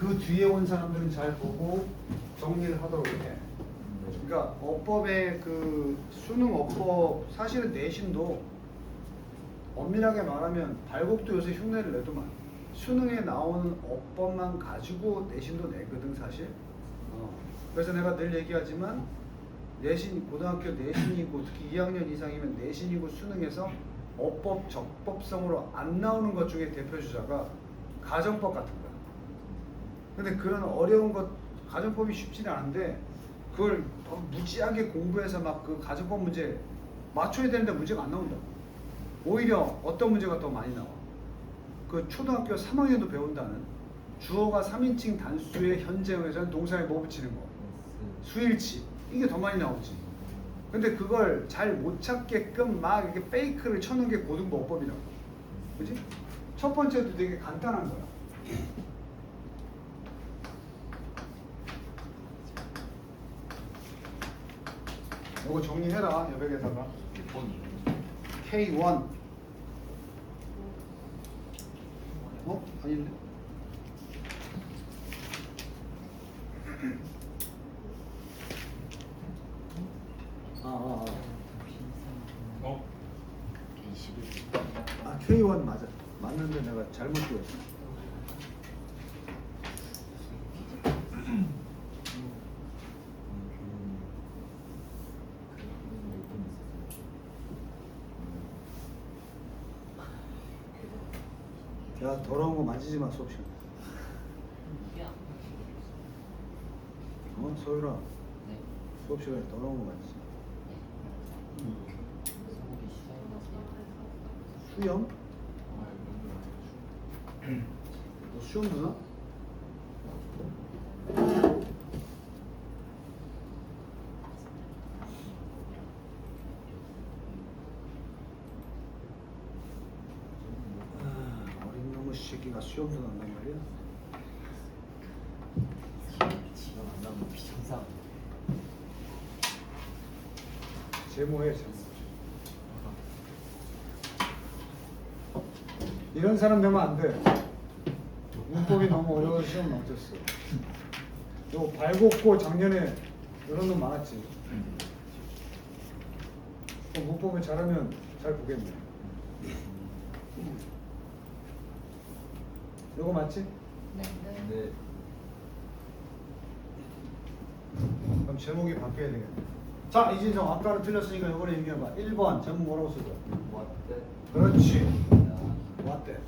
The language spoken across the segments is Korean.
그 뒤에 온 사람들은 잘 보고 정리를 하도록 해. 그러니까 어법의 그 수능 어법 사실은 내신도 엄밀하게 말하면 발곡도 요새 흉내를 내도만 수능에 나오는 어법만 가지고 내신도 내거든 사실. 그래서 내가 늘 얘기하지만 내신 고등학교 내신이고 특히 2학년 이상이면 내신이고 수능에서 어법 적법성으로 안 나오는 것 중에 대표 주자가 가정법 같은 거야. 근데 그런 어려운 것 가정법이 쉽지는 않은데 그걸 무지하게 공부해서 막 그 가정법 문제 맞춰야 되는데 문제가 안 나온다. 오히려 어떤 문제가 더 많이 나와. 그 초등학교 3학년도 배운다는 주어가 3인칭 단수의 현재형에서는 동사에 뭐 붙이는 거 수일치 이게 더 많이 나오지. 근데 그걸 잘 못 찾게끔 막 이렇게 페이크를 쳐놓은 게 고등부 어법이라고. 그지? 첫 번째도 되게 간단한 거야. 이거 정리해라 여백에다가 K1 아닌데? K1 맞아. 맞는데 내가 잘못 들었어. 야 더러운 거 만지지 마 수업 시간. 소율아. 네. 수업 시간에 더러운 거 만지지 마. 수영? 너 수영 누나? 어린 놈의 새끼가 수영도 난단 말이야? 지금 안 나오면 비정상. 제모해 제모. 이런 사람 되면 안 돼. 문법이 너무 어려워서 시험 넘쳤어. 너 발곡고 작년에 이런 놈 많았지. 문법을 잘하면 잘 보겠네. 이거 맞지? 네. 그럼 제목이 바뀌어야 되겠네. 자, 이진성 아까는 틀렸으니까 이번에 얘기해봐. 1번 제목 뭐라고 쓰죠? 왔대. 그렇지. 왔대.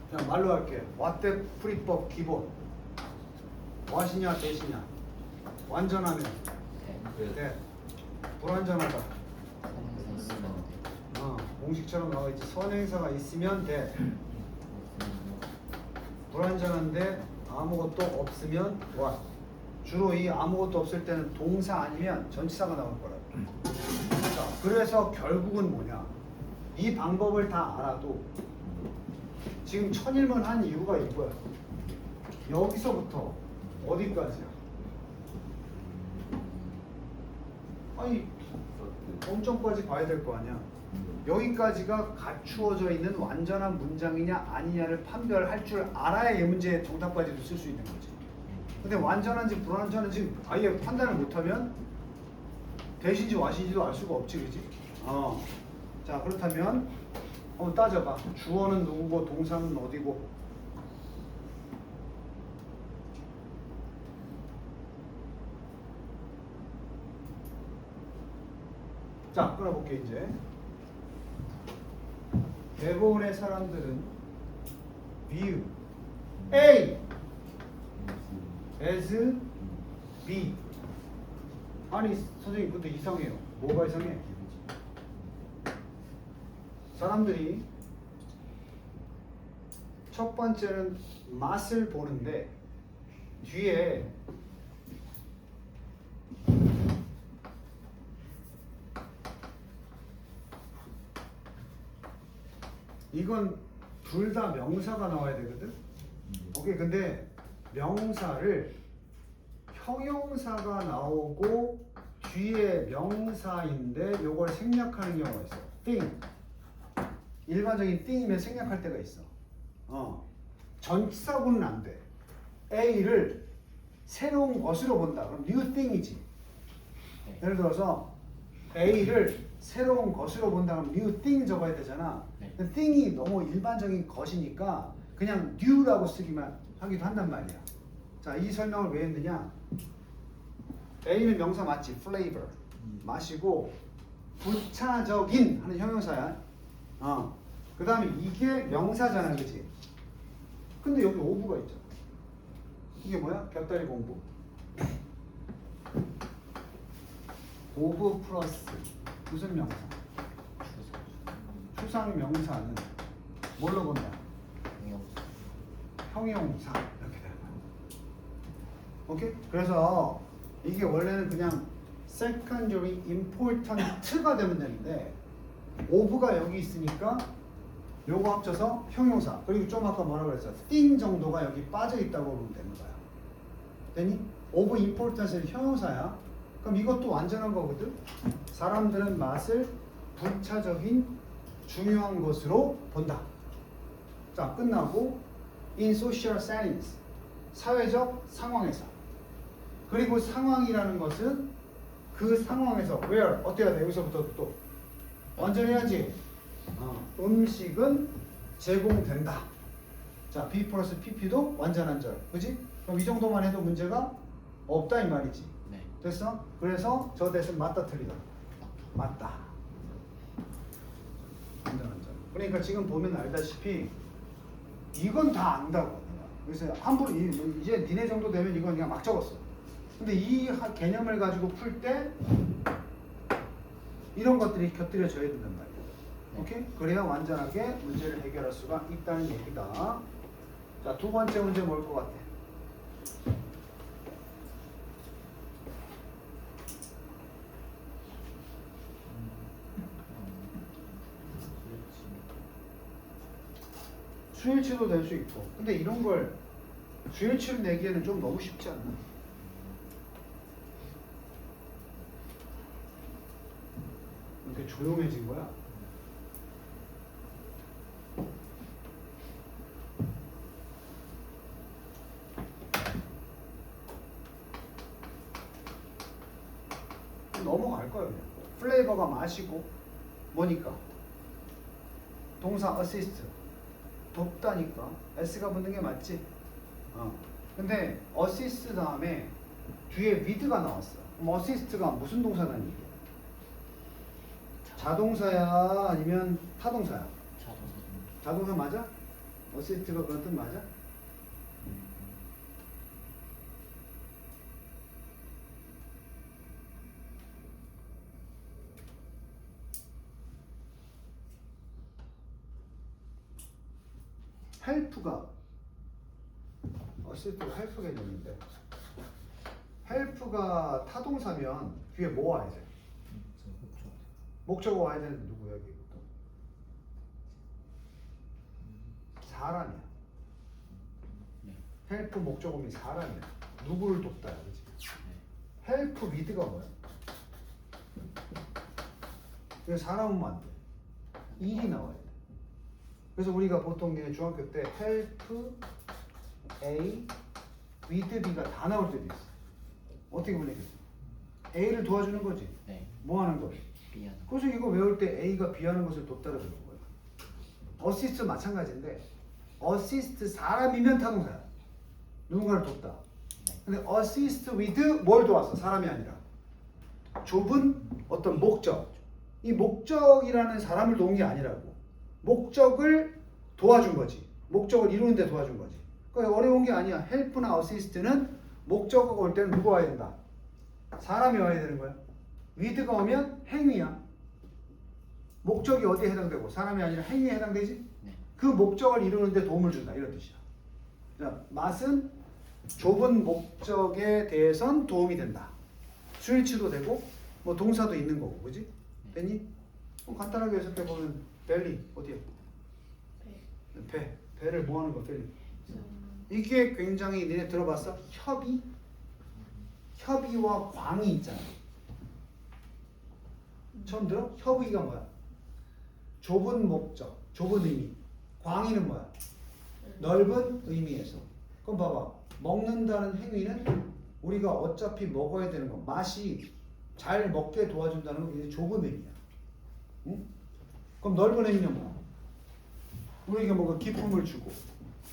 그냥 말로 할게. 왔대 풀이법 기본. 와시냐 대시냐. 완전하면 대. 불완전하다. 공식처럼 나와 있지. 선행사가 있으면 대. 불완전한데 아무것도 없으면 와. 주로 이 아무것도 없을 때는 동사 아니면 전치사가 나올 거라고. 자, 그래서 결국은 뭐냐? 이 방법을 다 알아도 지금 천일문 한 이유가 이거야. 여기서부터 어디까지야? 아니, 엄점까지 봐야 될 거 아니야. 여기까지가 갖추어져 있는 완전한 문장이냐 아니냐를 판별할 줄 알아야 이 문제의 정답까지도 쓸 수 있는 거지. 근데 완전한지 불완전한지 아예 판단을 못하면 대신지 와신지도 알 수가 없지, 그지? 자, 그렇다면 한번 따져봐. 주어는 누구고 동사는 어디고? 자, 끊어볼게 이제. 대부분의 사람들은 view A as B. 아니 선생님 근데 이상해요. 뭐가 이상해? 사람들이 첫 번째는 맛을 보는데 뒤에 이건 둘 다 명사가 나와야 되거든. 오케이. 근데 명사를 형용사가 나오고 뒤에 명사인데 요걸 생략하는 경우가 있어요. thing 일반적인 thing이면 생략할 때가 있어. 전치사구는 안 돼. A를 새로운 것으로 본다. 그럼 new thing이지. 네. 예를 들어서 A를 새로운 것으로 본다. 그럼 new thing 적어야 되잖아. 네. 근데 thing이 너무 일반적인 것이니까 그냥 new라고 쓰기만 하기도 한단 말이야. 자, 이 설명을 왜 했느냐? A는 명사 맞지? flavor. 마시고 부차적인 하는 형용사야. 그 다음에 이게 명사잖아, 그치? 근데 여기 오브가 있잖아. 이게 뭐야? 곁다리 공부. 오브 플러스 무슨 명사? 추상 명사는 뭘로 본다? 형용사 이렇게 되는 거야. 오케이? 그래서 이게 원래는 그냥 secondary important가 되면 되는데 오브가 여기 있으니까 요거 합쳐서 형용사. 그리고 좀 아까 뭐라고 그랬어? thing 정도가 여기 빠져 있다고 보면 되는 거야. 되니? of importance는 형용사야. 그럼 이것도 완전한 거거든. 사람들은 맛을 부차적인 중요한 것으로 본다. 자, 끝나고 in social settings, 사회적 상황에서. 그리고 상황이라는 것은 그 상황에서 where 어떻게 해야 돼? 여기서부터 또 완전해야지. 음식은 제공된다. 자, B 플러스 PP도 완전한 절. 그지? 그럼 이 정도만 해도 문제가 없다 이 말이지. 네. 됐어? 그래서 저 대신 맞다 틀리다. 맞다. 완전한 절. 그러니까 지금 보면 알다시피 이건 다 안다고. 그래서 함부로 이제 니네 정도 되면 이건 그냥 막 적었어. 근데 이 개념을 가지고 풀 때 이런 것들이 곁들여져야 된단 말이야. 오케이? 그래야 완전하게 문제를 해결할 수가 있다는 얘기다. 자, 두 번째 문제 뭘 것 같아? 수일치도 될 수 있고. 근데 이런 걸 수일치를 내기에는 좀 너무 쉽지 않나? 이렇게 조용해진 거야. 넘어갈 거예요. 그냥. 플레이버가 마시고 뭐니까? 동사 어시스트. 돕다니까 S가 붙는 게 맞지? 근데 어시스트 다음에 뒤에 with가 나왔어. 그럼 어시스트가 무슨 동사라는 얘기야? 자동사야 아니면 타동사야? 자동사 맞아? 어시스트가 그런 뜻 맞아? 헬프가 어시스트가 헬프 개념인데 헬프가 타동사면 뒤에 뭐 와야 돼? 목적어 와야 되는데 누구야 여기? 사람이야. 헬프 목적어면 사람이야. 누구를 돕다, 그렇지? 헬프 위드가 뭐야? 그래서 사람은 안 돼. 일이 나와야 돼. 그래서 우리가 보통 중학교 때 help A with B가 다 나올 때도 있어. 어떻게 보내겠어? A를 도와주는 거지. 네. 뭐 하는 거지? B하는 거. 그래서 이거 외울 때 A가 B 하는 것을 돕다라고 그런 거야. 어시스트 마찬가지인데 어시스트 사람이면 타동사야. 누군가를 돕다. 근데 어시스트 with 뭘 도왔어? 사람이 아니라 좁은 어떤 목적. 이 목적이라는 사람을 도운 게 아니라고. 목적을 도와준 거지. 목적을 이루는 데 도와준 거지. 그러니까 어려운 게 아니야. 헬프나 어시스트는 목적어가 올 때는 누가 와야 된다? 사람이 와야 되는 거야. with가 오면 행위야. 목적이 어디에 해당되고 사람이 아니라 행위에 해당되지? 네. 그 목적을 이루는 데 도움을 준다. 이런 뜻이야. 자, 맛은 좁은 목적에 대해선 도움이 된다. 수일치도 되고 뭐 동사도 있는 거고. 그지? 됐니? 간단하게 해석해 보면 벨리 어디야? 배를 뭐 하는 거? 벨리. 이게 굉장히 니네 들어봤어? 협의와 광이 있잖아. 처음 들어? 협의가 뭐야? 좁은 목적, 좁은 의미. 광의는 뭐야? 넓은 의미에서. 그럼 봐봐. 먹는다는 행위는 우리가 어차피 먹어야 되는 거. 맛이 잘 먹게 도와준다는 건 굉장히 좁은 의미야. 응? 그럼 넓은 의미는 뭐야? 우리에게 뭔가 기쁨을 주고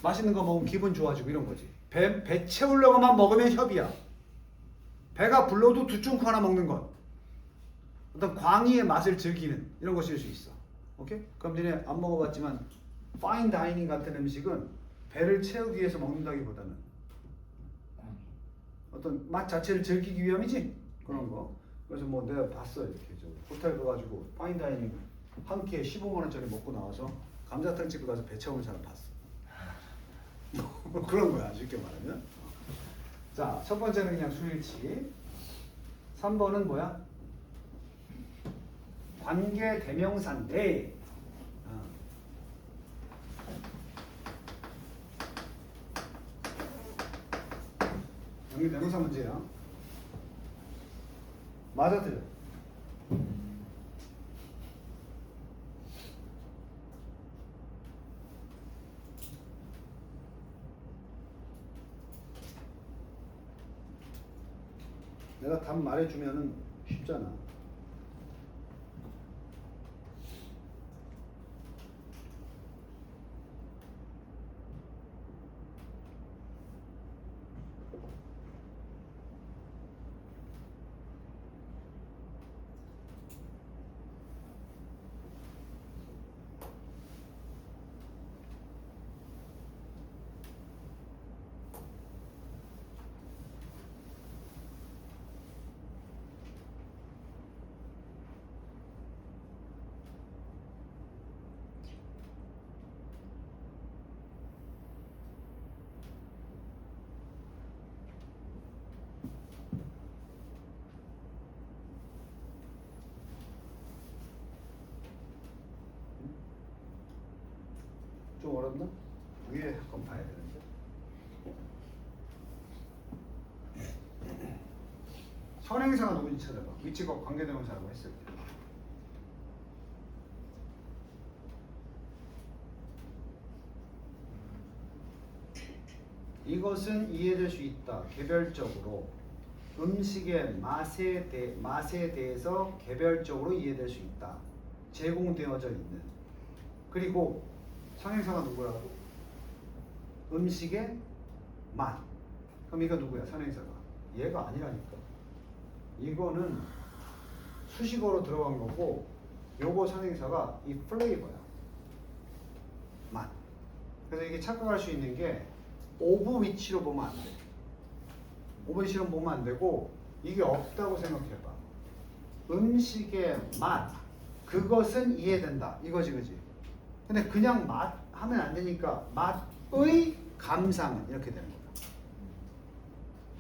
맛있는 거 먹으면 기분 좋아지고 이런 거지. 배 채우려고만 먹으면 협이야. 배가 불러도 두쫑코 하나 먹는 건 어떤 광의의 맛을 즐기는 이런 것일 수 있어. 오케이? 그럼 너네 안 먹어봤지만 파인 다이닝 같은 음식은 배를 채우기 위해서 먹는다기보다는 어떤 맛 자체를 즐기기 위함이지 그런 거. 그래서 뭐 내가 봤어 이렇게 저 호텔 가가지고 파인 다이닝 한 끼에 15만 원짜리 먹고 나와서 감자탕 집에 가서 배 채우는 사람 봤어. 뭐 그런 거야 쉽게 말하면. 자, 첫 번째는 그냥 수일치. 3번은 뭐야? 관계 대명사인데 관계 대명사 문제야. 맞아 틀려? 내가 답 말해주면은 쉽잖아. 좀 어렵나? 위에 한번 봐야 되는데. 선행사가 누군지 찾아봐. 위치가 관계대명사라고 했을 때. 이것은 이해될 수 있다. 개별적으로 음식의 맛에 대해서 개별적으로 이해될 수 있다. 제공되어져 있는. 그리고 선행사가 누구라고? 음식의 맛. 그럼 이거 누구야? 선행사가. 얘가 아니라니까. 이거는 수식어로 들어간 거고 요거 선행사가 이 플레이버야. 맛. 그래서 이게 착각할 수 있는 게 오브 위치로 보면 안 돼. 오브 위치로 보면 안 되고 이게 없다고 생각해봐. 음식의 맛. 그것은 이해된다. 이거지 그지? 근데 그냥 맛 하면 안 되니까 맛의 감상은 이렇게 되는 거다.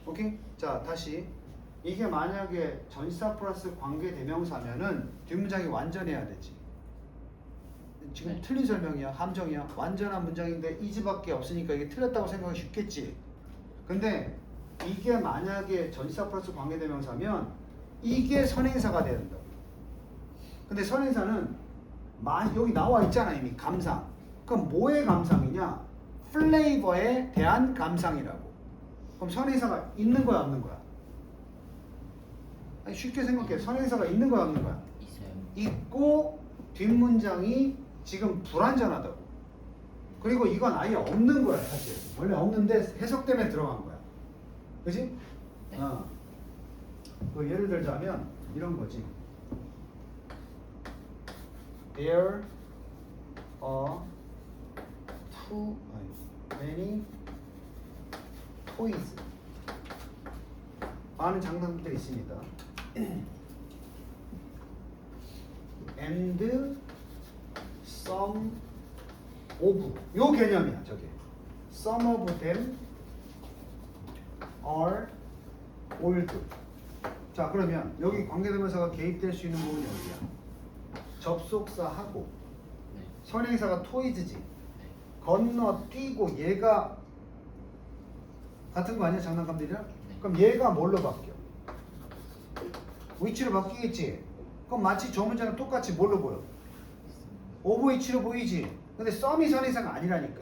오케이? 자 다시 이게 만약에 전치사 플러스 관계 대명사면은 뒷문장이 완전해야 되지. 지금 네. 틀린 설명이야? 함정이야? 완전한 문장인데 이즈밖에 없으니까 이게 틀렸다고 생각하기 쉽겠지. 근데 이게 만약에 전치사 플러스 관계 대명사면 이게 선행사가 돼야 된다고. 근데 선행사는 여기 나와 있잖아 이미 감상. 그럼 뭐의 감상이냐? 플레이버에 대한 감상이라고. 그럼 선행사가 있는 거야 없는 거야? 아니, 쉽게 생각해. 선행사가 있는 거야 없는 거야? 있어요. 있고 뒷문장이 지금 불완전하다고. 그리고 이건 아예 없는 거야 사실. 원래 없는데 해석 때문에 들어간 거야. 그지? 네. 그 예를 들자면 이런 거지. There are many toys. 많은 장난들이 있습니다. And some of 요 개념이야 저게. Some of them are old. 자 그러면 여기 관계대명사가 개입될 수 있는 부분이 어디야? 접속사하고 네. 선행사가 토이즈지. 네. 건너뛰고 얘가 같은 거 아니야 장난감들이랑? 네. 그럼 얘가 뭘로 바뀌어? 위치로 바뀌겠지. 그럼 마치 저 문장은 똑같이 뭘로 보여? 오브 이치로 보이지? 근데 썸이 선행사가 아니라니까.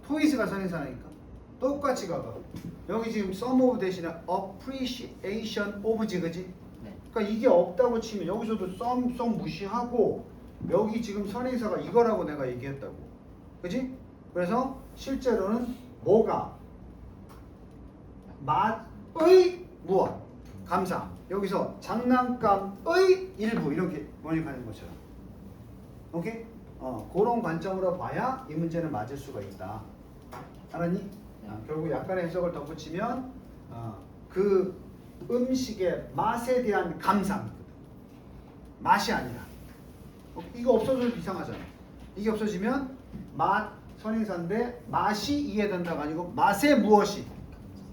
토이즈가 선행사라니까. 똑같이 가봐. 여기 지금 썸 오브 대신에 appreciation of지, 그지? 네. 그러니까 이게 없다고 치면 여기서도 썸 무시하고 여기 지금 선행사가 이거라고 내가 얘기했다고. 그지? 그래서 실제로는 뭐가 맛의 무엇? 감상. 여기서 장난감의 일부 이렇게 번역하는 것처럼. 오케이? 그런 관점으로 봐야 이 문제는 맞을 수가 있다. 알았니? 결국 약간의 해석을 덧붙이면 그 음식의 맛에 대한 감상. 맛이 아니라. 이거 없어져도 이상하잖아. 이게 없어지면 맛 선행사인데 맛이 이해된다가 아니고 맛의 무엇이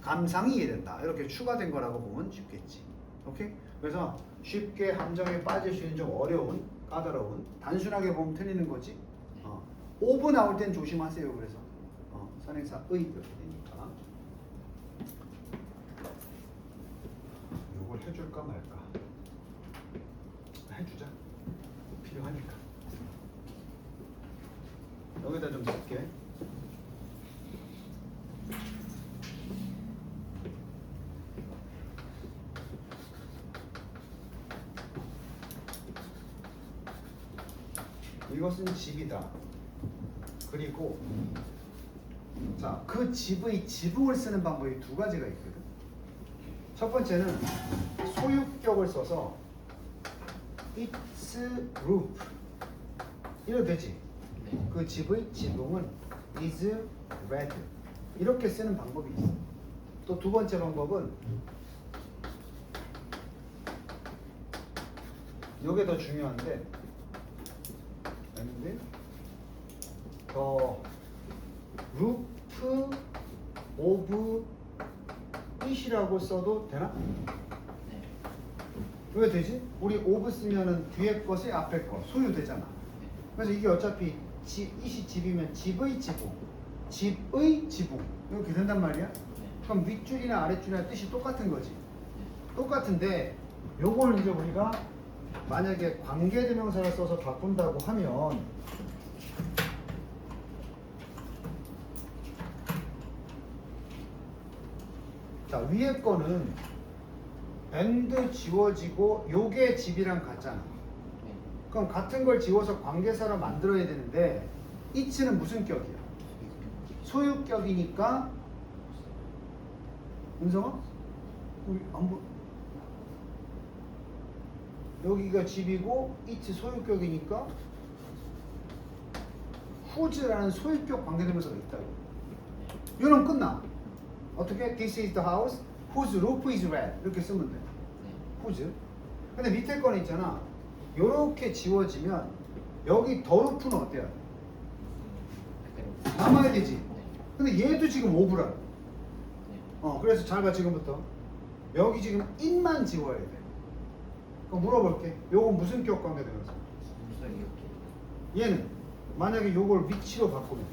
감상이 이해된다. 이렇게 추가된 거라고 보면 쉽겠지. 오케이? 그래서 쉽게 함정에 빠질 수 있는 좀 어려운, 까다로운, 단순하게 보면 틀리는 거지. 오브 나올 땐 조심하세요. 그래서 선행사 의 이렇게 되니까. 이걸 해줄까 말까? 해주자. 필요하니까. 여기다 좀 쓸게. 이것은 집이다. 그리고 자, 그 집의 지붕을 쓰는 방법이 두 가지가 있거든. 첫 번째는 소유격을 써서 its roof 이래도 되지. 네. 그 집의 지붕은 is red 이렇게 쓰는 방법이 있어. 또 두 번째 방법은 이게 더 중요한데 더 roof of it이라고 써도 되나? 네. 왜 되지? 우리 of 쓰면은 뒤에 것에 앞에 거 소유되잖아. 그래서 이게 어차피 it이 집이면 집의 지붕, 집의 지붕 이렇게 된단 말이야. 네. 그럼 윗줄이나 아랫줄이나 뜻이 똑같은 거지. 네. 똑같은데 요걸 이제 우리가 만약에 관계대명사를 써서 바꾼다고 하면 자, 위에 거는 and 지워지고 요게 집이랑 같잖아. 네. 그럼 같은 걸 지워서 관계사로 만들어야 되는데 it는 무슨 격이야? 소유격이니까. 은성아? 우리 안 보... 여기가 집이고 it 소유격이니까 whose라는 소유격 관계대명사가 있다고. 이러면 끝나. 어떻게? This is the house whose roof is red 이렇게 쓰면 돼. whose. 근데 밑에 거는 있잖아. 요렇게 지워지면 여기 the roof는 어때요? 남아야 되지. 근데 얘도 지금 오브라. 그래서 잘 봐. 지금부터 여기 지금 it만 지워야 돼. 그럼 물어볼게. 요건 무슨 격 관계대명사? 얘는 만약에 요걸 위치로 바꾸면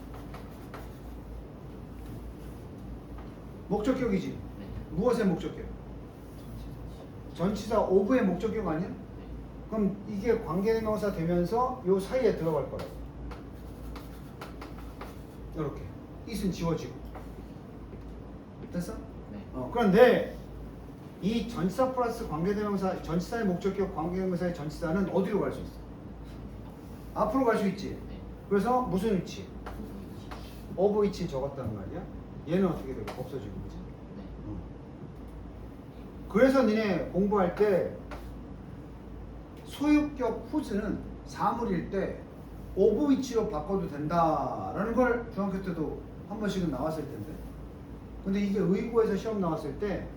목적격이지. 무엇의 목적격? 전치사 오브의 목적격 아니야? 그럼 이게 관계대명사 되면서 요 사이에 들어갈 거라고. 이렇게 it은 지워지고. 됐어? 그런데 이 전치사 플러스 관계대명사, 전치사의 목적격 관계대명사의 전치사는 어디로 갈 수 있어? 앞으로 갈 수 있지. 그래서 무슨 위치? 오브 위치 적었단 말이야. 얘는 어떻게 되고? 없어지고, 그지? 그래서 니네 공부할 때 소유격 whose는 사물일 때 오브 위치로 바꿔도 된다라는 걸 중학교 때도 한 번씩은 나왔을 텐데. 근데 이게 의고에서 시험 나왔을 때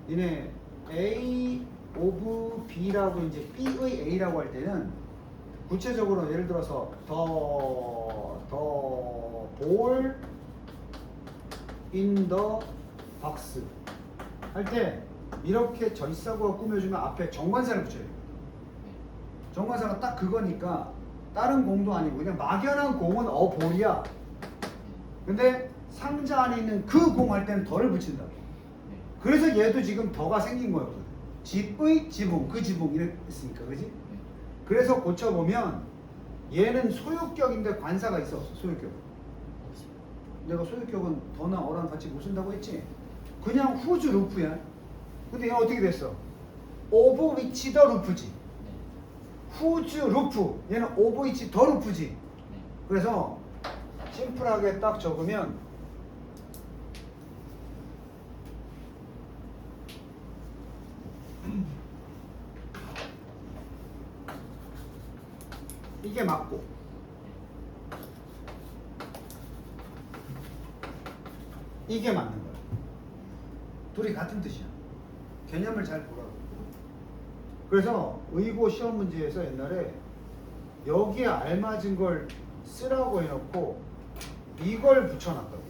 니네 A 오브 B라고 이제 B의 A라고 할 때는 구체적으로 예를 들어서 ball in the box 할 때 이렇게 전치사구가 꾸며주면 앞에 정관사를 붙여야 돼요. 정관사가 딱 그거니까 다른 공도 아니고 그냥 막연한 공은 볼이야. 근데 상자 안에 있는 그 공 할 때는 더를 붙인다고. 그래서 얘도 지금 더가 생긴 거였거든. 집의 지붕, 그 지붕 이랬으니까, 그지? 그래서 고쳐보면 얘는 소유격인데 관사가 있어 없어? 소유격. 없습니다. 내가 소유격은 더나 어랑 같이 못 쓴다고 했지? 그냥 후즈 루프야. 근데 얘는 어떻게 됐어? 오브 위치 더 루프지. 네. 후즈 루프. 얘는 오브 위치 더 루프지. 네. 그래서 심플하게 딱 적으면 이게 맞고 이게 맞는 거야. 둘이 같은 뜻이야. 개념을 잘 보라고. 그래서 의고 시험 문제에서 옛날에 여기에 알맞은 걸 쓰라고 해놓고 이걸 붙여놨다고.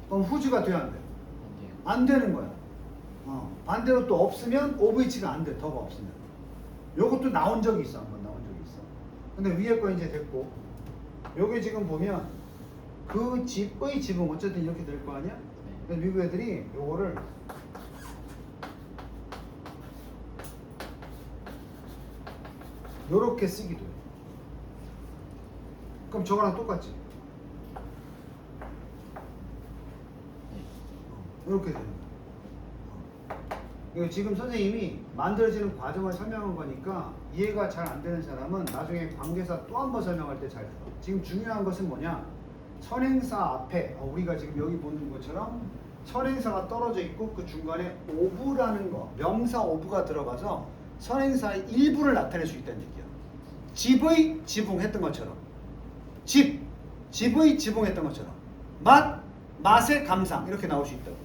그럼 후즈가 돼야 안 돼? 안 돼요. 안 되는 거야. 반대로 또 없으면 오브이치가 안 돼. 더가 없으면. 요것도 나온 적이 있어. 한번 나온 적이 있어. 근데 위에 거 이제 됐고 요게 지금 보면 그 집의 지붕 어쨌든 이렇게 될 거 아니야? 네. 근데 미국 애들이 요거를 요렇게 쓰기도 해. 그럼 저거랑 똑같지? 네. 이렇게 되는 거야. 이거 지금 선생님이 만들어지는 과정을 설명한 거니까 이해가 잘 안 되는 사람은 나중에 관계사 또 한 번 설명할 때 잘 들어. 지금 중요한 것은 뭐냐? 선행사 앞에 우리가 지금 여기 보는 것처럼 선행사가 떨어져 있고 그 중간에 오브라는 거, 명사 오브가 들어가서 선행사의 일부를 나타낼 수 있다는 얘기야. 집의 지붕 했던 것처럼 집의 지붕 했던 것처럼 맛의 감상 이렇게 나올 수 있다고.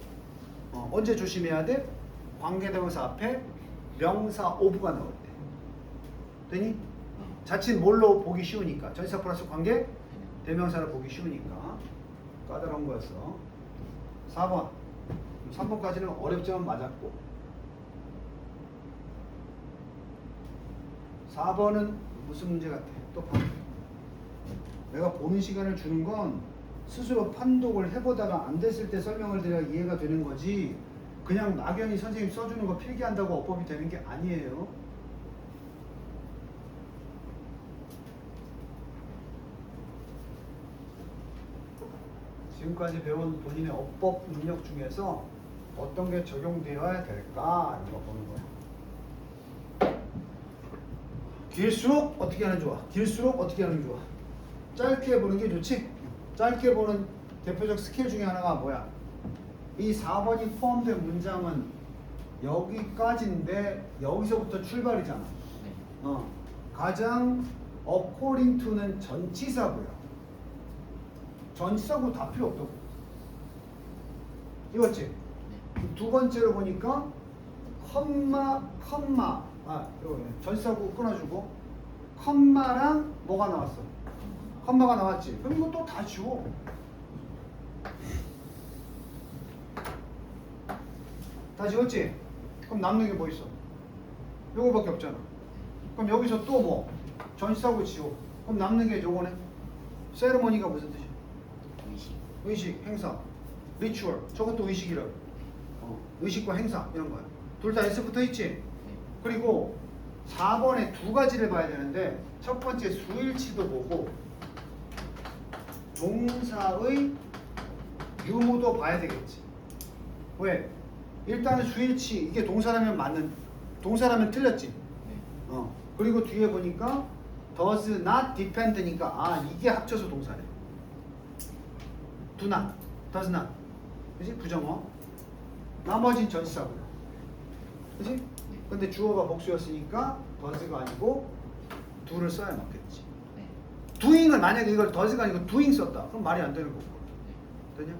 언제 조심해야 돼? 관계대명사 앞에 명사 오브가 나올 때. 되니? 자칫 뭘로 보기 쉬우니까. 전치사 플러스 관계 대명사를 보기 쉬우니까 까다로운 거였어. 4번 3번까지는 어렵지만 맞았고 4번은 무슨 문제 같아? 또 봐. 내가 보는 시간을 주는 건 스스로 판독을 해보다가 안 됐을 때 설명을 드려야 이해가 되는 거지 그냥 막연히 선생님 써주는 거 필기한다고 어법이 되는 게 아니에요. 지금까지 배운 본인의 어법 능력 중에서 어떤 게 적용되어야 될까 이런 거 보는 거야. 길수록 어떻게 하는 게 좋아? 길수록 어떻게 하는 게 좋아? 짧게 보는 게 좋지? 짧게 보는 대표적 스킬 중에 하나가 뭐야? 이 4번이 포함된 문장은 여기까지인데 여기서부터 출발이잖아. 네. 가장 according to는 전치사고요. 전치사고 다 필요 없다고. 이거지? 네. 두 번째로 보니까 컴마 이거 전치사고 끊어주고 컴마랑 뭐가 나왔어? 컴마가 나왔지? 그럼 이거 또 다 지워. 다 지웠지? 그럼 남는 게 뭐 있어? 요거밖에 없잖아. 그럼 여기서 또 뭐? 전치사고 지워. 그럼 남는 게 요거네. 세레모니가 무슨 뜻이야? 의식. 의식, 행사, 리추얼. 저것도 의식이라고. 의식과 행사 이런 거야. 둘 다 S 붙어 있지? 네. 그리고 4번에 두 가지를 봐야 되는데 첫 번째 수일치도 보고 동사의 유무도 봐야 되겠지. 왜? 일단은 수일치 이게 동사라면 틀렸지. 네. 그리고 뒤에 보니까 does not depend니까 이게 합쳐서 동사래. do not, does not. 그지? 부정어. 나머지는 전치사고요. 그지? 네. 근데 주어가 복수였으니까 does가 아니고 do를 써야 맞겠지. 네. doing을 만약에 이걸 does가 아니고 doing 썼다. 그럼 말이 안 되는 거고. 되냐?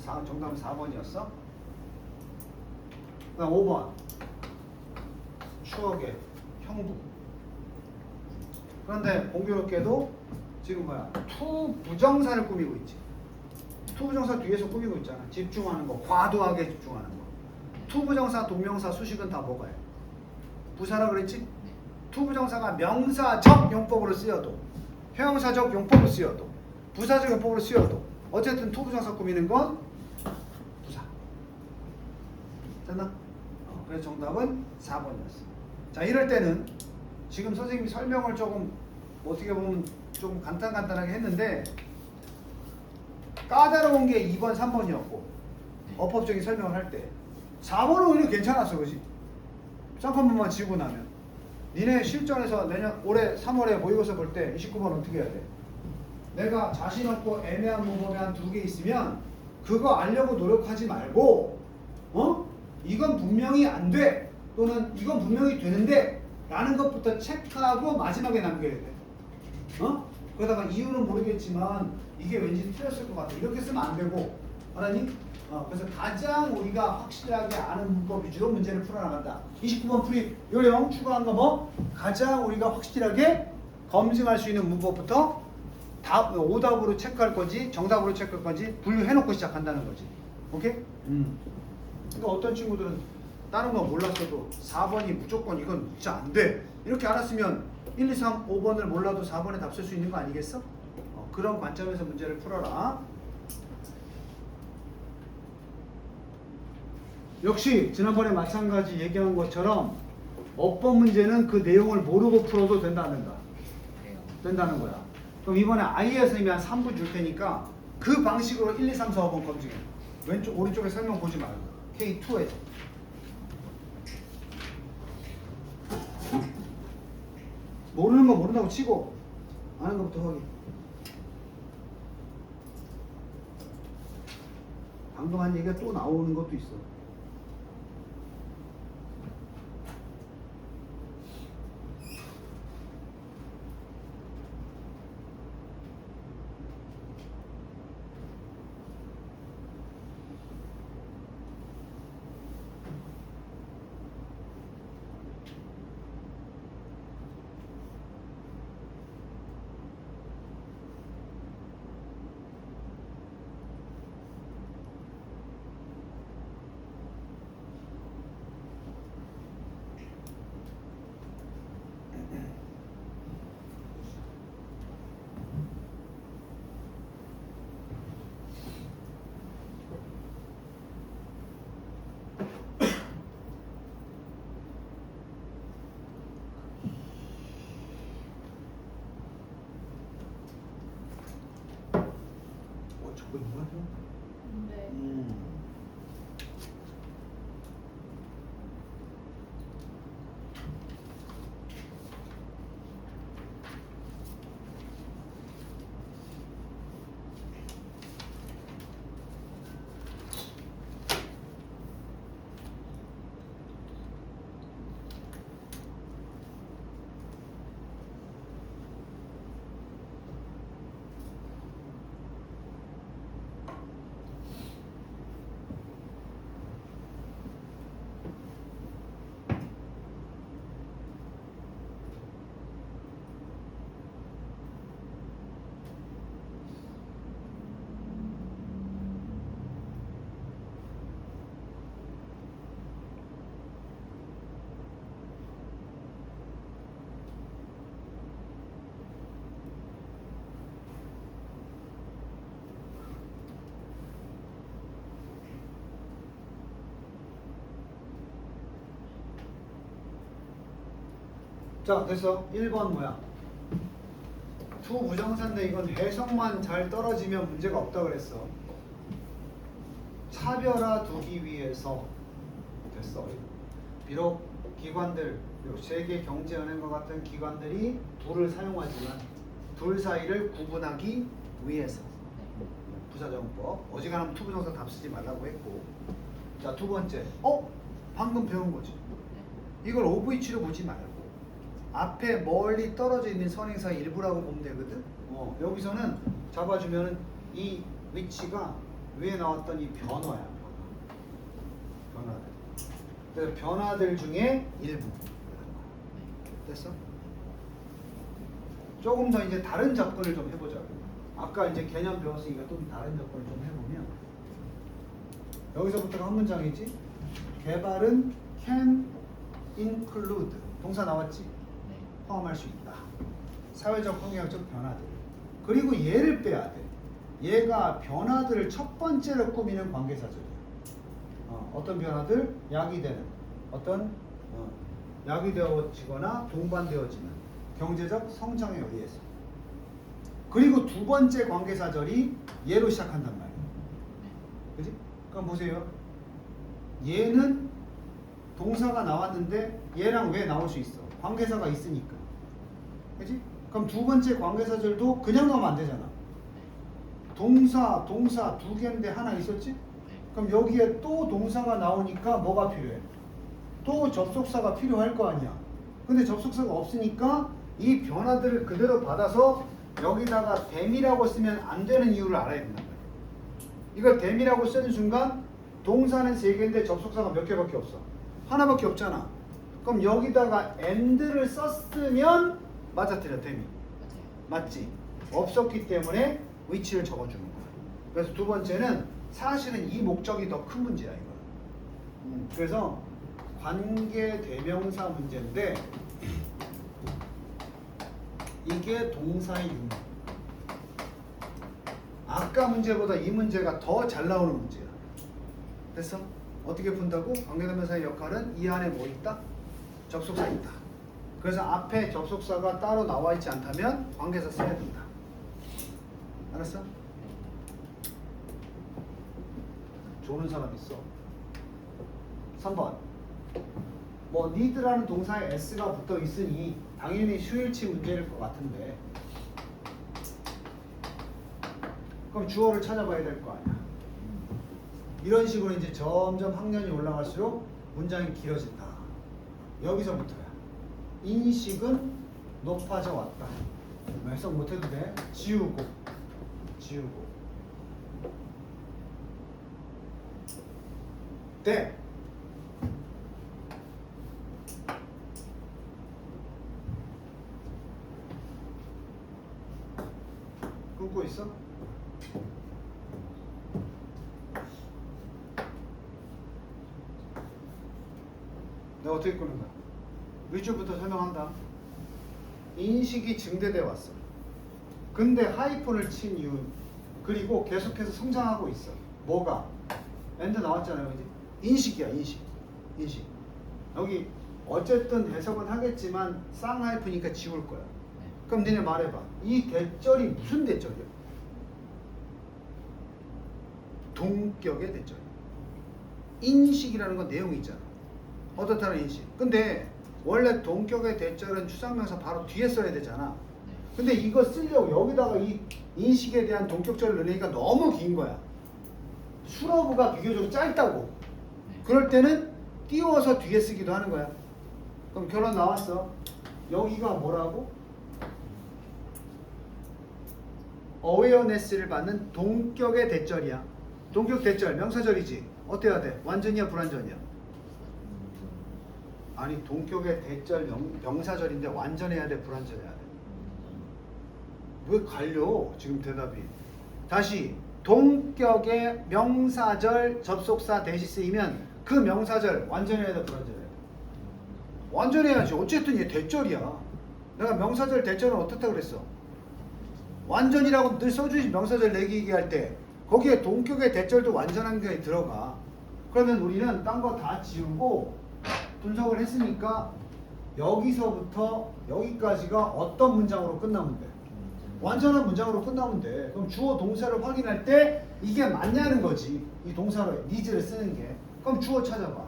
정답은 4번이었어. 그다음 5번. 추억의 형부. 그런데 공교롭게도 지금 뭐야? 투 부정사를 꾸미고 있지. 투 부정사 뒤에서 꾸미고 있잖아. 집중하는 거, 과도하게 집중하는 거. 투 부정사, 동명사, 수식은 다 뭐가요? 부사라 그랬지? 네. 투 부정사가 명사적 용법으로 쓰여도, 형용사적 용법으로 쓰여도, 부사적 용법으로 쓰여도, 어쨌든 투 부정사 꾸미는 건 부사. 됐나? 그래서 정답은 4번이었어. 자, 이럴 때는 지금 선생님이 설명을 조금 어떻게 보면 좀 간단하게 했는데 까다로운 게 2번, 3번이었고 어법적인 설명을 할 때 4번은 오히려 괜찮았어, 그지? 쌍꺼풀만 지우고 나면 니네 실전에서 내년 올해 3월에 모의고사 볼 때 29번 어떻게 해야 돼? 내가 자신 없고 애매한 문법이 한 2개 있으면 그거 알려고 노력하지 말고 이건 분명히 안 돼 또는 이건 분명히 되는데 라는 것부터 체크하고 마지막에 남겨야 돼. 그러다가 이유는 모르겠지만 이게 왠지 틀렸을 것 같아 이렇게 쓰면 안 되고 알았니? 그래서 가장 우리가 확실하게 아는 문법 위주로 문제를 풀어나간다. 29번 풀이 요령 추가한 거 뭐? 가장 우리가 확실하게 검증할 수 있는 문법부터 오답으로 체크할 건지 정답으로 체크할 건지 분류해놓고 시작한다는 거지. 오케이? 그러니까 어떤 친구들은 다른 거 몰랐어도 4번이 무조건 이건 진짜 안 돼 이렇게 알았으면 1, 2, 3, 5번을 몰라도 4번에 답 쓸 수 있는 거 아니겠어? 그런 관점에서 문제를 풀어라. 역시 지난번에 마찬가지 얘기한 것처럼 어법 문제는 그 내용을 모르고 풀어도 된다는 거야. 그럼 이번에 아이의 선생님이 한 3분 줄 테니까 그 방식으로 1, 2, 3, 4, 5번 검증해. 왼쪽 오른쪽에 설명 보지 말고 K2에서 모르는 거 모른다고 치고 아는 것부터 확인. 방금 한 얘기가 또 나오는 것도 있어. 저거 누가 줘? 네. 자 됐어. 1번 뭐야? 투 부정사인데 이건 해석만 잘 떨어지면 문제가 없다 그랬어. 차별화 두기 위해서 됐어. 비록 기관들 세계 경제은행과 같은 기관들이 둘을 사용하지만 둘 사이를 구분하기 위해서 부사정법 어지간하면 투부정사 답 쓰지 말라고 했고. 자 두 번째 방금 배운 거지. 이걸 OV치로 보지 말고 앞에 멀리 떨어져 있는 선행사의 일부라고 보면 되거든. 여기서는 잡아주면 이 위치가 위에 나왔던 이 변화야. 변화들. 그래서 변화들 중에 일부. 됐어? 조금 더 이제 다른 접근을 좀 해보자고. 아까 이제 개념 배웠으니까 좀 다른 접근을 좀 해보면 여기서부터가 한 문장이지. 개발은 can include 동사 나왔지. 포함할 수 있다. 사회적 환경적 변화들. 그리고 얘를 빼야 돼. 얘가 변화들을 첫 번째로 꾸미는 관계사절이야. 어떤 변화들? 약이 되는. 어떤 약이 되어지거나 동반되어지는. 경제적 성장에 의해서. 그리고 두 번째 관계사절이 얘로 시작한단 말이에요. 그지? 그럼 보세요. 얘는 동사가 나왔는데 얘랑 왜 나올 수 있어? 관계사가 있으니까. 그지? 그럼 두 번째 관계사절도 그냥 나오면 안 되잖아. 동사 두 개인데 하나 있었지? 그럼 여기에 또 동사가 나오니까 뭐가 필요해? 또 접속사가 필요할 거 아니야. 근데 접속사가 없으니까 이 변화들을 그대로 받아서 여기다가 댐이라고 쓰면 안 되는 이유를 알아야 된단 말이야. 이걸 댐이라고 쓰는 순간 동사는 세 개인데 접속사가 몇 개밖에 없어? 하나밖에 없잖아. 그럼 여기다가 and를 썼으면 맞아뜨려 댐이. 맞지? 없었기 때문에 위치를 적어주는 거야. 그래서 두 번째는 사실은 이 목적이 더 큰 문제야 이거. 그래서 관계 대명사 문제인데 이게 동사의 유무. 아까 문제보다 이 문제가 더 잘 나오는 문제야. 됐어? 어떻게 푼다고? 관계대명사의 역할은 이 안에 뭐 있다? 접속사 있다. 그래서 앞에 접속사가 따로 나와 있지 않다면 관계사 써야 된다. 알았어? 좋은 사람 있어. 3번. 뭐 need라는 동사에 s가 붙어 있으니 당연히 수일치 문제일 것 같은데 그럼 주어를 찾아봐야 될 거 아니야. 이런 식으로 이제 점점 학년이 올라갈수록 문장이 길어진다. 여기서부터야. 인식은 높아져 왔다. 해석 못해도 돼. 지우고 돼. 끊고 있어? 내가 어떻게 끊는다? 위주부터 설명한다. 인식이 증대돼 왔어. 근데 하이픈을 친 이유 그리고 계속해서 성장하고 있어. 뭐가? 엔드 나왔잖아요. 이제 인식이야. 인식. 여기 어쨌든 해석은 하겠지만 쌍하이프니까 지울 거야. 그럼 니네 말해봐. 이 대절이 무슨 대절이야? 동격의 대절. 인식이라는 건 내용이 있잖아. 어떻다는 인식. 근데 원래 동격의 대절은 추상명사 바로 뒤에 써야 되잖아. 근데 이거 쓰려고 여기다가 이 인식에 대한 동격절을 넣으니까 너무 긴 거야. 수러브가 비교적으로 짧다고. 그럴 때는 띄워서 뒤에 쓰기도 하는 거야. 그럼 결론 나왔어. 여기가 뭐라고? awareness를 받는 동격의 대절이야. 동격 대절 명사절이지. 어때야 돼? 완전이야 불완전이야? 아니 동격의 대절 명사절인데 완전해야 돼 불완전해야 돼? 왜 갈려 지금 대답이? 다시 동격의 명사절 접속사 대시 쓰이면 그 명사절 완전해야 돼 불완전해야 돼? 완전해야지. 어쨌든 얘 대절이야. 내가 명사절 대절은 어떻다 그랬어? 완전이라고 늘 써주지. 명사절 얘기할 때 거기에 동격의 대절도 완전한 게 들어가. 그러면 우리는 딴 거 다 지우고 분석을 했으니까 여기서부터 여기까지가 어떤 문장으로 끝나면 돼? 완전한 문장으로 끝나면 돼. 그럼 주어 동사를 확인할 때 이게 맞냐는 거지. 이 동사로 needs를 쓰는 게. 그럼 주어 찾아봐.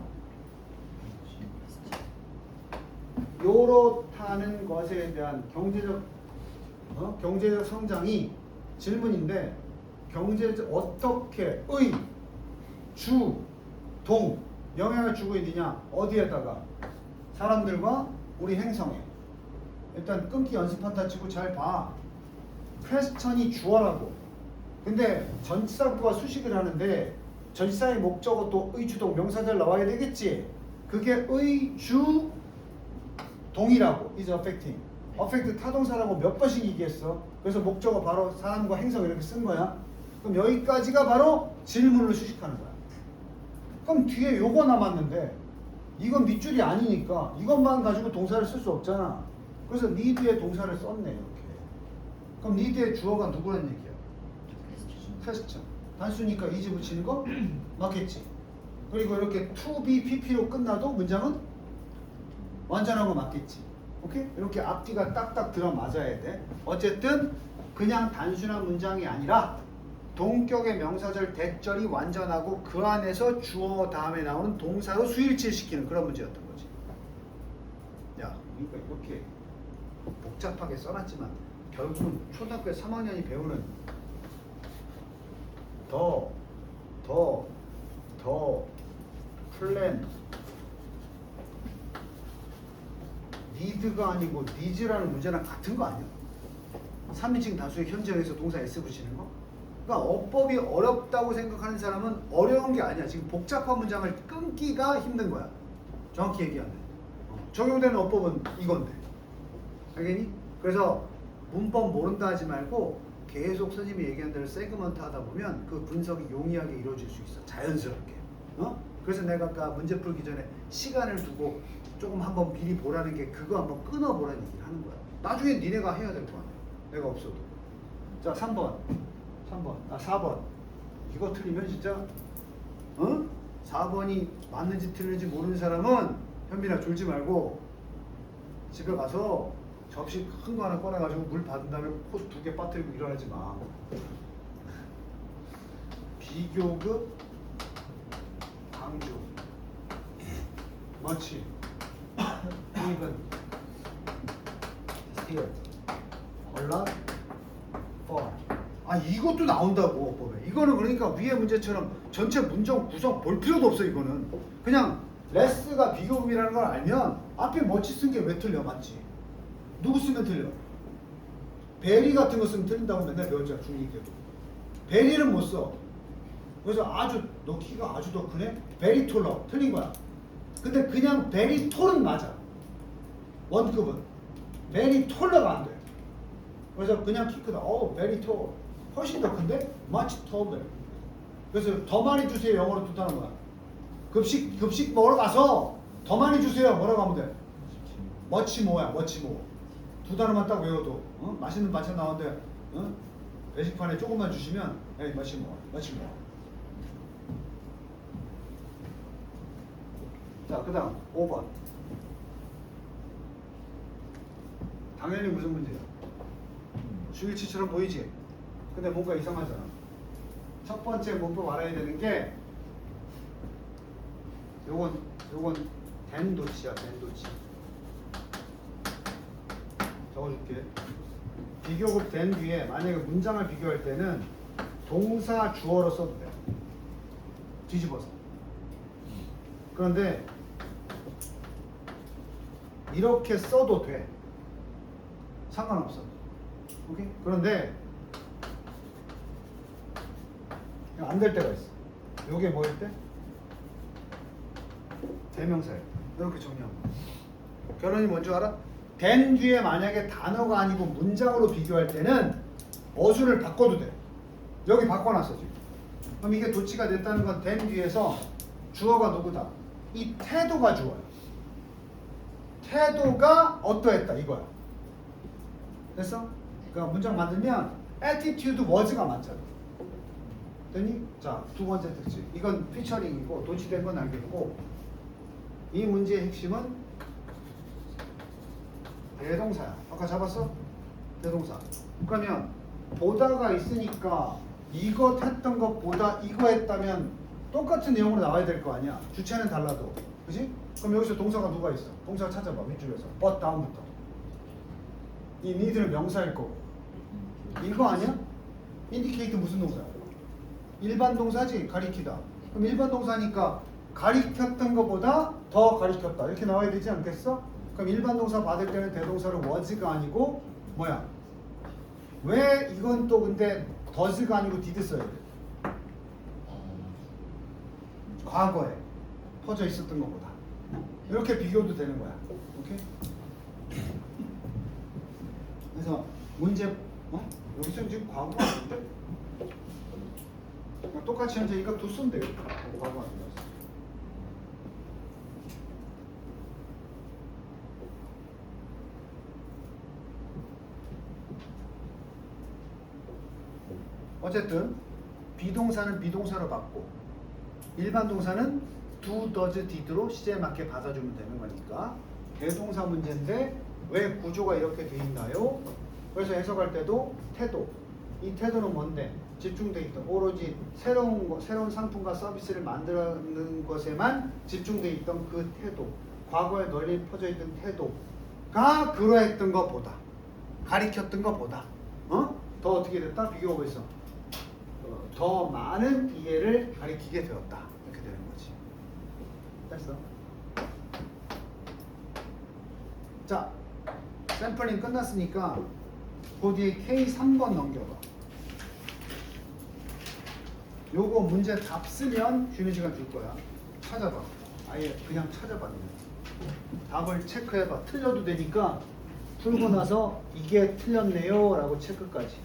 요렇다는 것에 대한 경제적 성장이 질문인데 경제적 어떻게 주, 동 영향을 주고 있느냐? 어디에다가? 사람들과 우리 행성에. 일단 끊기 연습한다 치고 잘 봐. 퀘스천이 주어라고. 근데 전치사부가 수식을 하는데 전치사의 목적어 또 의주동 명사절 나와야 되겠지? 그게 의주 동이라고. is affecting. affect 타동사라고 몇 번씩 얘기했어. 그래서 목적어 바로 사람과 행성 이렇게 쓴 거야. 그럼 여기까지가 바로 질문을 수식하는 거야. 그럼 뒤에 요거 남았는데 이건 밑줄이 아니니까 이것만 가지고 동사를 쓸 수 없잖아. 그래서 need에 동사를 썼네 이렇게. 그럼 need의 주어가 누구란 얘기야? 퀘스천. 단수니까 is 붙이는 거 맞겠지. 그리고 이렇게 to be pp로 끝나도 문장은 완전한 거 맞겠지. 오케이? 이렇게 앞뒤가 딱딱 들어맞아야 돼. 어쨌든 그냥 단순한 문장이 아니라 동격의 명사절 대절이 완전하고 그 안에서 주어 다음에 나오는 동사로 수일치시키는 그런 문제였던 거지. 야, 그러니까 이렇게 복잡하게 써놨지만 결국은 초등학교 3학년이 배우는 더 플랜 니드가 아니고 니즈라는 문제랑 같은 거 아니야? 3인칭 다수의 현재형에서 동사 S 붙이는 거? 그러니까 어법이 어렵다고 생각하는 사람은 어려운 게 아니야. 지금 복잡한 문장을 끊기가 힘든 거야. 정확히 얘기하면. 적용되는 어법은 이건데. 알겠니? 그래서 문법 모른다 하지 말고 계속 선생님이 얘기한 대로 세그먼트 하다 보면 그 분석이 용이하게 이루어질 수 있어. 자연스럽게. 그래서 내가 아까 문제 풀기 전에 시간을 두고 조금 한번 미리 보라는 게 그거 한번 끊어보라는 얘기를 하는 거야. 나중에 니네가 해야 될 거 아니야. 내가 없어도. 자, 3번. 4번. 이거 틀리면 진짜 4번이 맞는지 틀리는지 모르는 사람은 현빈아 졸지 말고 집에 가서 접시 큰 거 하나 꺼내가지고 물 받은 다음에 호수 2개 빠뜨리고 일어나지 마. 비교급 강조 멋지 even still a lot for 이것도 나온다고 법에. 이거는 그러니까 위에 문제처럼 전체 문장 구성 볼 필요도 없어. 이거는 그냥 레스가 비교급이라는 걸 알면 앞에 멋지 쓴 게 왜 틀려? 맞지? 누구 쓰면 틀려? 베리 같은 거 쓰면 틀린다고 맨날 배웠잖아. 중2 때도. 베리는 못 써. 그래서 아주 너 키가 아주 더 크네? 베리 톨러 틀린 거야. 근데 그냥 베리 톨은 맞아. 원급은 베리 톨러가 안 돼. 그래서 그냥 키 크다. 베리 톨. 훨씬 더 큰데? much taller. 그래서 더 많이 주세요. 영어로 뜻하는 거야. 급식 먹으러 가서 더 많이 주세요. 뭐라고 하면 돼? much more야. much more. 2단어만 딱 외워도 맛있는 반찬 나오는데 배식판에 조금만 주시면 much more. much more. 자, 그 다음 5번. 당연히 무슨 문제야? 수일치처럼 보이지? 근데 뭔가 이상하잖아. 첫 번째 문법 알아야 되는 게 요건 댄도치야. 댄도치. 적어줄게. 비교급 된 뒤에 만약에 문장을 비교할 때는 동사 주어로 써도 돼. 뒤집어서. 그런데 이렇게 써도 돼. 상관없어. 오케이? 그런데 안 될 때가 있어. 요게 뭐일 때? 대명사예요. 이렇게 정리하면. 결론이 뭔지 알아? 된 뒤에 만약에 단어가 아니고 문장으로 비교할 때는 어순을 바꿔도 돼. 여기 바꿔놨어 지금. 그럼 이게 도치가 됐다는 건 된 뒤에서 주어가 누구다? 이 태도가 주어요. 태도가 어떠했다 이거야. 됐어? 그러니까 문장 만들면 attitude was가 맞잖아. 됐니? 자, 두 번째 특징. 이건 피처링이고 도치된 건 알겠고 이 문제의 핵심은 대동사야. 아까 잡았어? 대동사. 그러면 보다가 있으니까 이것 했던 것보다 이거 했다면 똑같은 내용으로 나와야 될 거 아니야. 주체는 달라도. 그지? 그럼 여기서 동사가 누가 있어? 동사 찾아봐. 밑줄에서. but 다음부터. 이 need는 명사일 거고. 이거 아니야? indicate 무슨 동사야? 일반 동사지. 가리키다. 그럼 일반 동사니까 가리켰던 것보다 더 가리켰다. 이렇게 나와야 되지 않겠어? 그럼 일반 동사 받을 때는 대동사로 was가 아니고 뭐야? 왜 이건 또 근데 does가 아니고 did 써야 돼? 과거에 퍼져 있었던 것보다. 이렇게 비교도 되는 거야. 오케이? 그래서 문제 여기서 지금 과거 아닌데? 똑같이 현재니까 두 쓴대요. 과거 아니라서. 어쨌든 비동사는 비동사로 받고 일반 동사는 do, does, did로 시제에 맞게 받아주면 되는 거니까 대동사 문제인데 왜 구조가 이렇게 돼 있나요? 그래서 해석할 때도 태도. 이 태도는 뭔데? 집중돼 있던 오로지 새로운 상품과 서비스를 만드는 것에만 집중돼 있던 그 태도, 과거에 널리 퍼져 있던 태도가 그러했던 것보다, 가리켰던 것보다, 더 어떻게 됐다? 비교하고 있어. 더 많은 이해를 가리키게 되었다. 이렇게 되는 거지. 됐어? 자, 샘플링 끝났으니까 그 뒤에 K3번 넘겨봐. 요거 문제 답 쓰면 쉬는 시간 줄 거야. 찾아봐. 아예 그냥 찾아봐. 그냥. 답을 체크해봐. 틀려도 되니까 풀고 나서 이게 틀렸네요 라고 체크까지.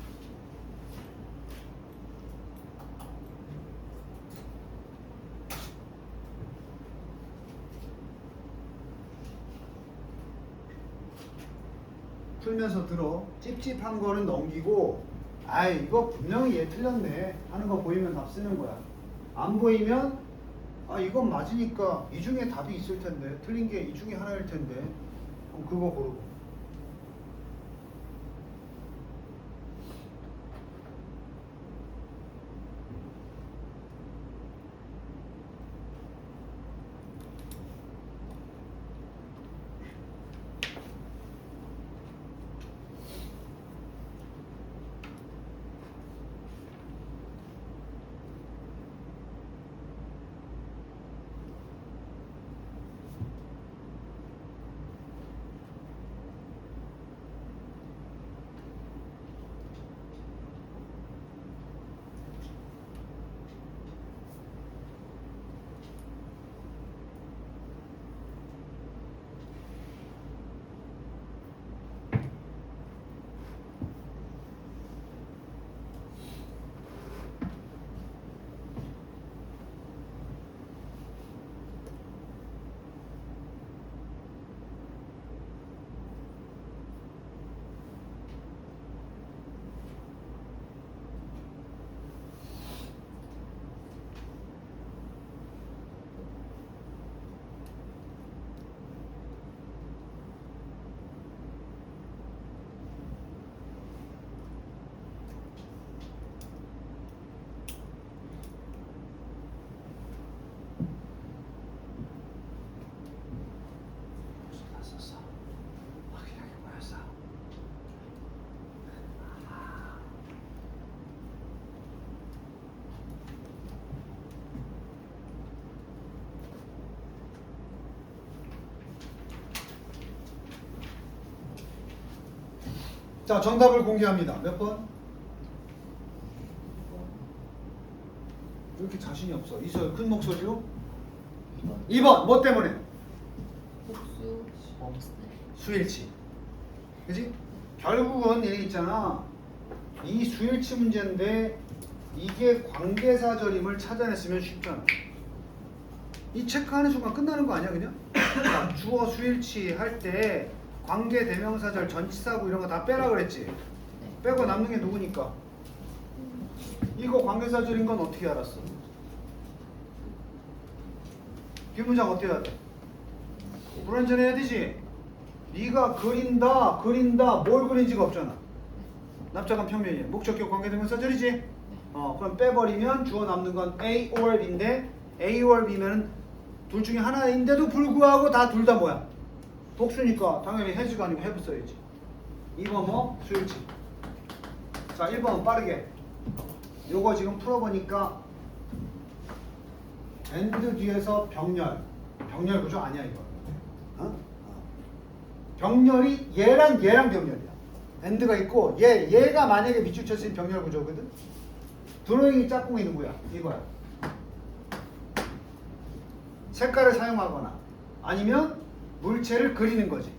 풀면서 들어. 찝찝한 거는 넘기고 아이 이거 분명히 얘 틀렸네 하는 거 보이면 답 쓰는 거야. 안 보이면 아 이건 맞으니까 이 중에 답이 있을 텐데 틀린 게 이 중에 하나일 텐데 그럼 그거 고르고. 자, 정답을 공개합니다. 몇 번? 왜 이렇게 자신이 없어? 이소연 큰 목소리로? 2번. 뭐 때문에? 복수 범스 수일치. 그지? 결국은 얘기 있잖아. 이 수일치 문제인데 이게 관계사절임을 찾아냈으면 쉽잖아. 이 체크하는 순간 끝나는 거 아니야 그냥? 자, 주어 수일치 할 때 관계 대명사절 전치사구 이런 거 다 빼라 그랬지? 빼고 남는 게 누구니까? 이거 관계사절인 건 어떻게 알았어? 뒷문장 어떻게 해야 돼? 불완전해야 되지? 네가 그린다 뭘 그린지가 없잖아. 납작한 평면이야. 목적격 관계대명사절이지? 그럼 빼버리면 주어 남는 건 A or B인데 A or B면은 둘 중에 하나인데도 불구하고 다 둘 다 뭐야? 복수니까 당연히 has가 아니고 have 써야지. 2번 뭐? 수일치. 자 1번 빠르게. 요거 지금 풀어보니까 and 뒤에서 병렬 구조 아니야 이거. 병렬이 얘랑 병렬이야. and가 있고 얘가 만약에 밑줄 쳤으면 병렬 구조거든. 드로잉이 짝꿍이 누구야? 이거야. 색깔을 사용하거나 아니면 물체를 그리는 거지.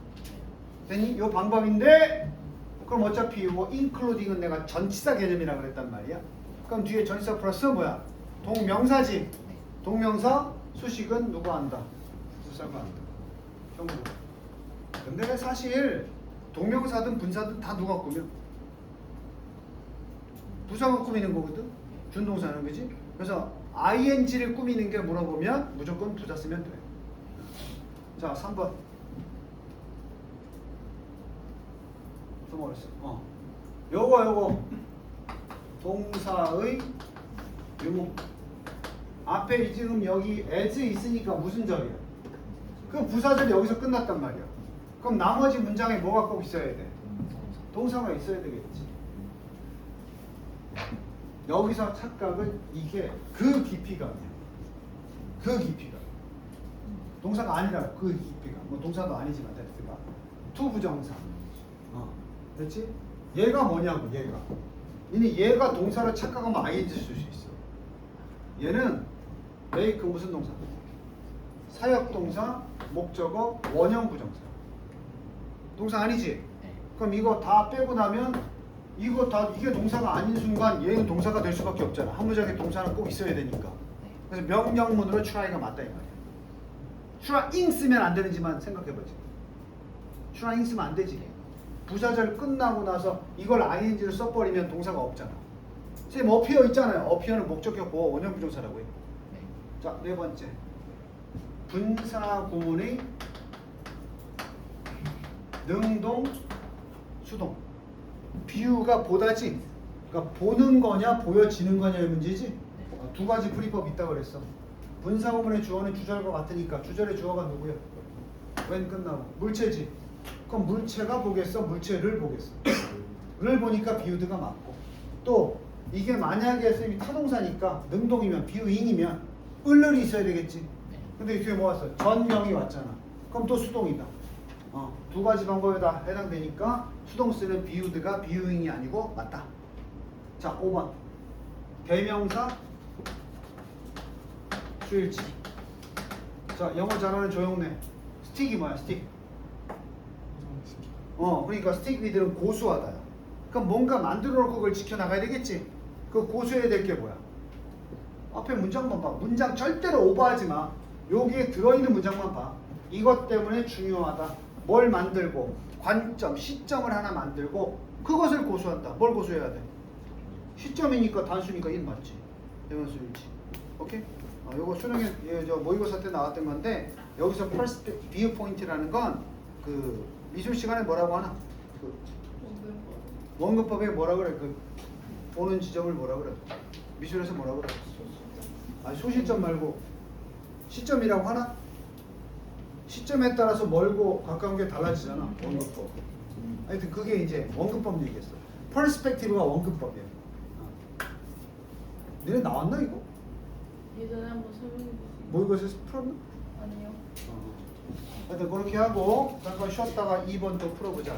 됐니? 요 방법인데 그럼 어차피 요 including은 내가 전치사 개념이라 그랬단 말이야. 그럼 뒤에 전치사 플러스 뭐야? 동명사지. 동명사 수식은 누구 한다? 부사가 한다. 형부. 근데 사실 동명사든 분사든 다 누가 꾸며? 부사가 꾸미는 거거든. 준동사는 그지? 그래서 ing를 꾸미는 게 물어보면 무조건 부사 쓰면 돼. 자, 3번. 써먹었어. 요거 동사의 유무. 앞에 지금 여기 as 있으니까 무슨 절이야? 그 부사절 여기서 끝났단 말이야. 그럼 나머지 문장에 뭐가 꼭 있어야 돼? 동사가 있어야 되겠지. 여기서 착각은 이게 그 깊이가 아니야. 그 깊이가. 동사가 아니라 그 깊이가. 뭐 동사도 아니지만 됐으가. 투 부정사. 그렇지? 얘가 뭐냐고 얘가. 이니 얘가 동사를 착각하면 ing 쓸 수 있어. 얘는 make 무슨 동사? 사역동사, 목적어, 원형 부정사. 동사 아니지? 그럼 이거 다 빼고 나면 이게 동사가 아닌 순간 얘는 동사가 될 수밖에 없잖아. 한 문장에 동사는 꼭 있어야 되니까. 그래서 명령문으로 try가 맞다 이 말이야. trying 쓰면 안 되는지만 생각해보지. trying 쓰면 안 되지. 부사절 끝나고 나서 이걸 ing를 써버리면 동사가 없잖아. 선생님 appear 있잖아요. appear는 목적격 보호 원형 부정사라고 해요. 자, 네 번째. 분사구문의 능동, 수동. 비유가 보다지. 그러니까 보는 거냐 보여지는 거냐의 문제지. 두 가지 풀이법이 있다고 그랬어. 분사구문의 주어는 주절과 같으니까 주절의 주어가 누구야? when 끝나고 물체지. 그럼 물체가 보겠어? 물체를 보겠어? 를 보니까 비유드가 맞고 또 이게 만약에 쌤이 타동사니까 능동이면 비유잉이면 을을이 있어야 되겠지. 근데 뒤에 뭐 왔어? 전명이 왔잖아. 그럼 또 수동이다. 두 가지 방법에 다 해당되니까 수동 쓰는 비유드가 비유잉이 아니고 맞다. 자, 5번 대명사 주일치. 자, 영어 잘하는 조용래. 스틱이 뭐야? 스틱. 그러니까 스틱 위드는 고수하다야. 그럼 뭔가 만들어 놓고 그걸 지켜나가야 되겠지. 그 고수해야 될 게 뭐야? 앞에 문장만 봐. 문장 절대로 오버하지 마. 여기에 들어있는 문장만 봐. 이것 때문에 중요하다. 뭘 만들고 관점, 시점을 하나 만들고 그것을 고수한다. 뭘 고수해야 돼? 시점이니까 단수니까 1 맞지. 대명사 일치. 오케이? 요거 수능에 저 모의고사 때 나왔던 건데 여기서 비유 포인트라는 건 그 미술 시간에 뭐라고 하나? 그 원근법에 뭐라 그래? 그 보는 지점을 뭐라 그래? 미술에서 뭐라 그래? 아니 소시점 말고 시점이라고 하나? 시점에 따라서 멀고 가까운 게 달라지잖아. 원근법. 하여튼 그게 이제 원근법 얘기했어. 퍼스펙티브가 원근법이야. 너네 나왔나 이거? 예전에 한번 설명해 주세요. 모의고사에서 풀었나? 아니요. 하여튼 그렇게 하고 잠깐 쉬었다가 2번 또 풀어보자.